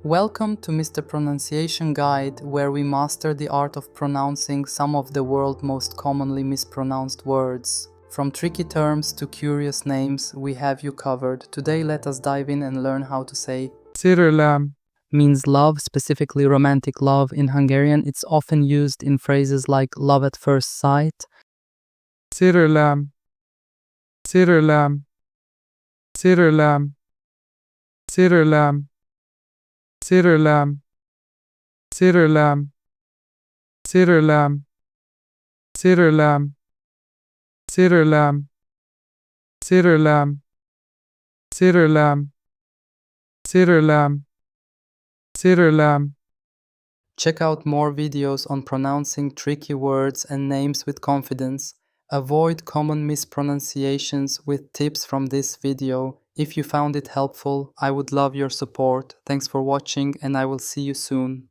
Welcome to Mr. Pronunciation Guide, where we master the art of pronouncing some of the world's most commonly mispronounced words. From tricky terms to curious names, we have you covered. Today let us dive in and learn how to say Szerelem, means love, specifically romantic love. In Hungarian, it's often used in phrases like love at first sight, Szerelem, Szerelem, Szerelem, Szerelem, Szerelem, Szerelem, Szerelem, Szerelem, Szerelem, Szerelem, Szerelem, Szerelem, Szerelem. Check out more videos on pronouncing tricky words and names with confidence. Avoid common mispronunciations with tips from this video. If you found it helpful, I would love your support. Thanks for watching and I will see you soon.